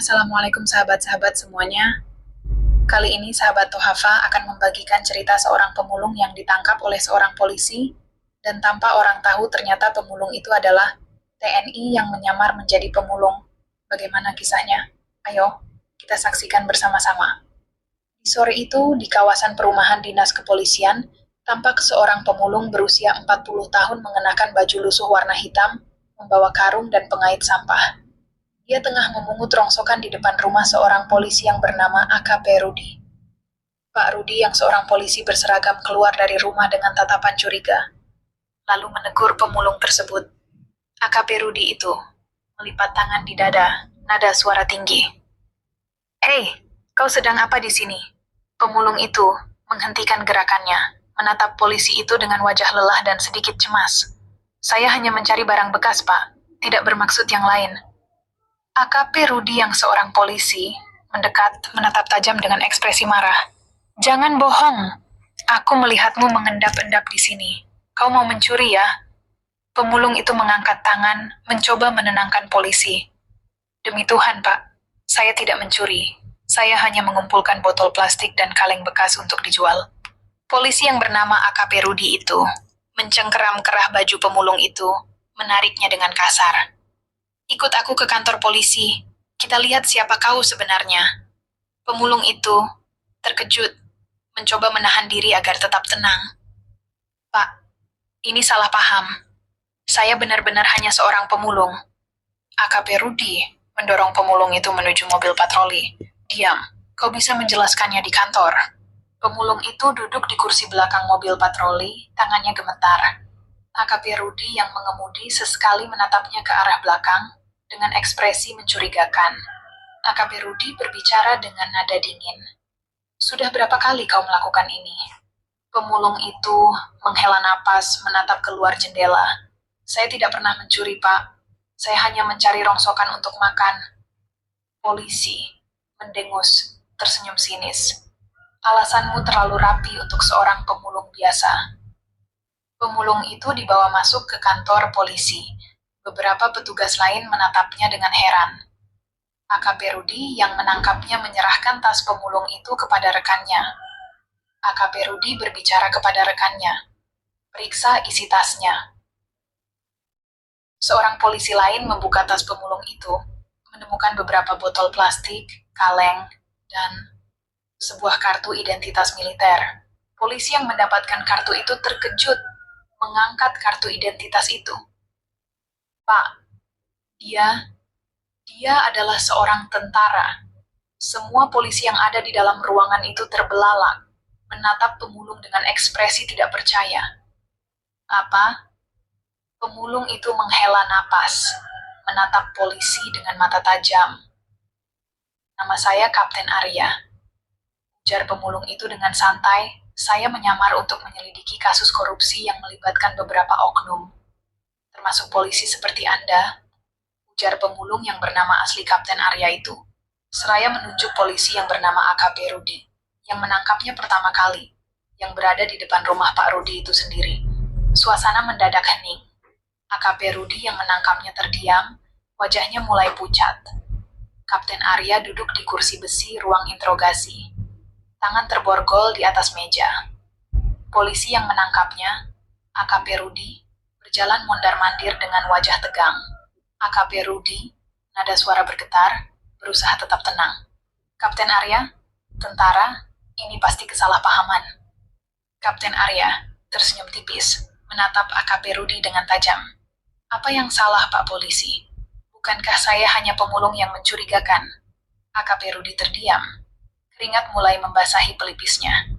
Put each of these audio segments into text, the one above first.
Assalamualaikum sahabat-sahabat semuanya. Kali ini sahabat Tohafa akan membagikan cerita seorang pemulung yang ditangkap oleh seorang polisi dan tanpa orang tahu ternyata pemulung itu adalah TNI yang menyamar menjadi pemulung. Bagaimana kisahnya? Ayo, kita saksikan bersama-sama. Di sore itu, di kawasan perumahan dinas kepolisian, tampak seorang pemulung berusia 40 tahun mengenakan baju lusuh warna hitam, membawa karung dan pengait sampah. Dia tengah memungut rongsokan di depan rumah seorang polisi yang bernama AKP Rudi. Pak Rudi yang seorang polisi berseragam keluar dari rumah dengan tatapan curiga, lalu menegur pemulung tersebut. AKP Rudi itu melipat tangan di dada, nada suara tinggi. "Hei, kau sedang apa di sini?" Pemulung itu menghentikan gerakannya, menatap polisi itu dengan wajah lelah dan sedikit cemas. "Saya hanya mencari barang bekas, Pak. Tidak bermaksud yang lain." AKP Rudi yang seorang polisi mendekat menatap tajam dengan ekspresi marah. "Jangan bohong. Aku melihatmu mengendap-endap di sini. Kau mau mencuri ya?" Pemulung itu mengangkat tangan, mencoba menenangkan polisi. "Demi Tuhan, Pak, saya tidak mencuri. Saya hanya mengumpulkan botol plastik dan kaleng bekas untuk dijual." Polisi yang bernama AKP Rudi itu mencengkeram kerah baju pemulung itu, menariknya dengan kasar. "Ikut aku ke kantor polisi. Kita lihat siapa kau sebenarnya." Pemulung itu terkejut, mencoba menahan diri agar tetap tenang. "Pak, ini salah paham. Saya benar-benar hanya seorang pemulung." AKP Rudi mendorong pemulung itu menuju mobil patroli. "Diam, kau bisa menjelaskannya di kantor." Pemulung itu duduk di kursi belakang mobil patroli, tangannya gemetar. AKP Rudi yang mengemudi sesekali menatapnya ke arah belakang dengan ekspresi mencurigakan. AKP Rudi berbicara dengan nada dingin. "Sudah berapa kali kau melakukan ini?" Pemulung itu menghela napas menatap keluar jendela. "Saya tidak pernah mencuri, Pak. Saya hanya mencari rongsokan untuk makan." Polisi mendengus, tersenyum sinis. "Alasanmu terlalu rapi untuk seorang pemulung biasa." Pemulung itu dibawa masuk ke kantor polisi. Beberapa petugas lain menatapnya dengan heran. AKP Rudi yang menangkapnya menyerahkan tas pemulung itu kepada rekannya. AKP Rudi berbicara kepada rekannya. "Periksa isi tasnya." Seorang polisi lain membuka tas pemulung itu, menemukan beberapa botol plastik, kaleng, dan sebuah kartu identitas militer. Polisi yang mendapatkan kartu itu terkejut, mengangkat kartu identitas itu. "Pak, dia adalah seorang tentara." Semua polisi yang ada di dalam ruangan itu terbelalak, menatap pemulung dengan ekspresi tidak percaya. "Apa?" Pemulung itu menghela napas, menatap polisi dengan mata tajam. "Nama saya Kapten Arya," ujar pemulung itu dengan santai. "Saya menyamar untuk menyelidiki kasus korupsi yang melibatkan beberapa oknum, termasuk polisi seperti Anda," ujar pemulung yang bernama asli Kapten Arya itu, seraya menunjuk polisi yang bernama AKP Rudi, yang menangkapnya pertama kali, yang berada di depan rumah Pak Rudi itu sendiri. Suasana mendadak hening. AKP Rudi yang menangkapnya terdiam, wajahnya mulai pucat. Kapten Arya duduk di kursi besi ruang interogasi. Tangan terborgol di atas meja. Polisi yang menangkapnya, AKP Rudi, berjalan mondar-mandir dengan wajah tegang. AKP Rudi, nada suara bergetar, berusaha tetap tenang. "Kapten Arya, tentara, ini pasti kesalahpahaman." Kapten Arya tersenyum tipis, menatap AKP Rudi dengan tajam. "Apa yang salah, Pak Polisi? Bukankah saya hanya pemulung yang mencurigakan?" AKP Rudi terdiam. Keringat mulai membasahi pelipisnya.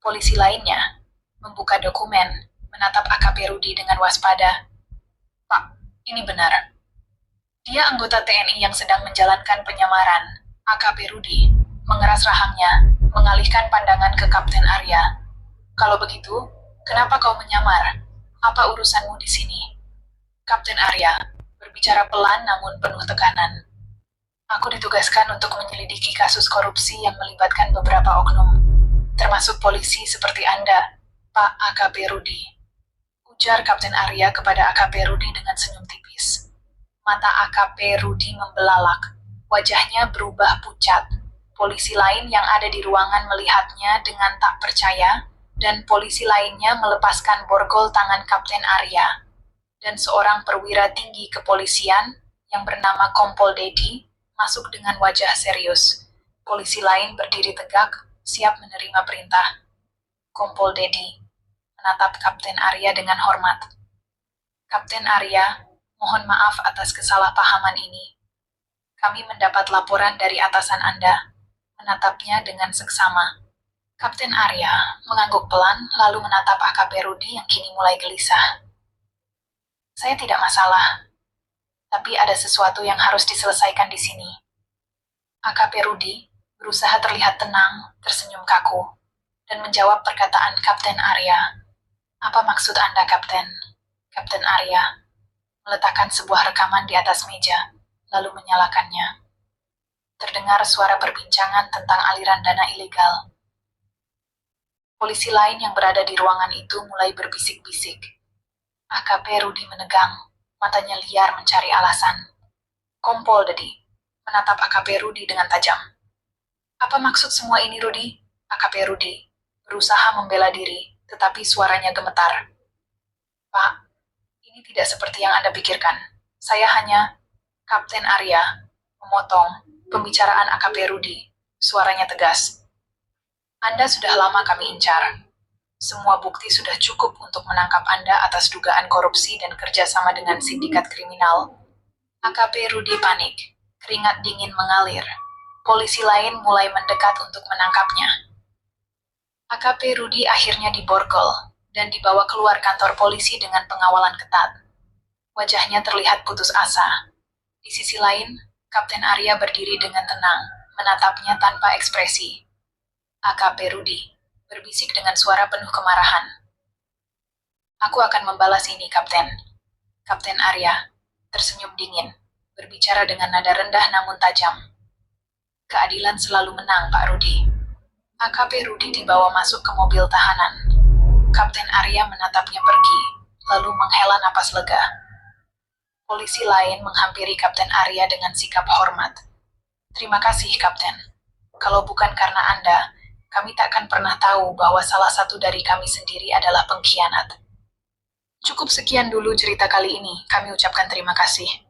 Polisi lainnya membuka dokumen, menatap AKP Rudi dengan waspada. "Pak, ini benar. Dia anggota TNI yang sedang menjalankan penyamaran." AKP Rudi mengeras rahangnya, mengalihkan pandangan ke Kapten Arya. "Kalau begitu, kenapa kau menyamar? Apa urusanmu di sini?" Kapten Arya berbicara pelan namun penuh tekanan. "Aku ditugaskan untuk menyelidiki kasus korupsi yang melibatkan beberapa oknum, termasuk polisi seperti Anda, Pak AKP Rudi," ujar Kapten Arya kepada AKP Rudi dengan senyum tipis. Mata AKP Rudi membelalak. Wajahnya berubah pucat. Polisi lain yang ada di ruangan melihatnya dengan tak percaya, dan polisi lainnya melepaskan borgol tangan Kapten Arya. Dan seorang perwira tinggi kepolisian yang bernama Kompol Dedi masuk dengan wajah serius. Polisi lain berdiri tegak, siap menerima perintah. Kompol Dedi menatap Kapten Arya dengan hormat. Kapten Arya, mohon maaf atas kesalahpahaman ini. Kami mendapat laporan dari atasan Anda. Menatapnya dengan seksama. Kapten Arya mengangguk pelan lalu menatap AKP Rudi yang kini mulai gelisah. Saya tidak masalah, tapi ada sesuatu yang harus diselesaikan di sini. AKP Rudi berusaha terlihat tenang, tersenyum kaku, dan menjawab perkataan Kapten Arya. Apa maksud Anda, Kapten? Kapten Arya meletakkan sebuah rekaman di atas meja, lalu menyalakannya. Terdengar suara perbincangan tentang aliran dana ilegal. Polisi lain yang berada di ruangan itu mulai berbisik-bisik. AKP Rudi menegang, matanya liar mencari alasan. Kompol Dedi menatap AKP Rudi dengan tajam. Apa maksud semua ini, Rudi? AKP Rudi berusaha membela diri, tetapi suaranya gemetar. Pak, ini tidak seperti yang Anda pikirkan. Saya hanya... Kapten Arya memotong pembicaraan AKP Rudi. Suaranya tegas. Anda sudah lama kami incar. Semua bukti sudah cukup untuk menangkap Anda atas dugaan korupsi dan kerjasama dengan sindikat kriminal. AKP Rudi panik. Keringat dingin mengalir. Polisi lain mulai mendekat untuk menangkapnya. AKP Rudi akhirnya diborgol dan dibawa keluar kantor polisi dengan pengawalan ketat. Wajahnya terlihat putus asa. Di sisi lain, Kapten Arya berdiri dengan tenang, menatapnya tanpa ekspresi. AKP Rudi berbisik dengan suara penuh kemarahan. Aku akan membalas ini, Kapten. Kapten Arya tersenyum dingin, berbicara dengan nada rendah namun tajam. Keadilan selalu menang, Pak Rudi. AKP Rudi dibawa masuk ke mobil tahanan. Kapten Arya menatapnya pergi, lalu menghela napas lega. Polisi lain menghampiri Kapten Arya dengan sikap hormat. Terima kasih, Kapten. Kalau bukan karena Anda, kami takkan pernah tahu bahwa salah satu dari kami sendiri adalah pengkhianat. Cukup sekian dulu cerita kali ini. Kami ucapkan terima kasih.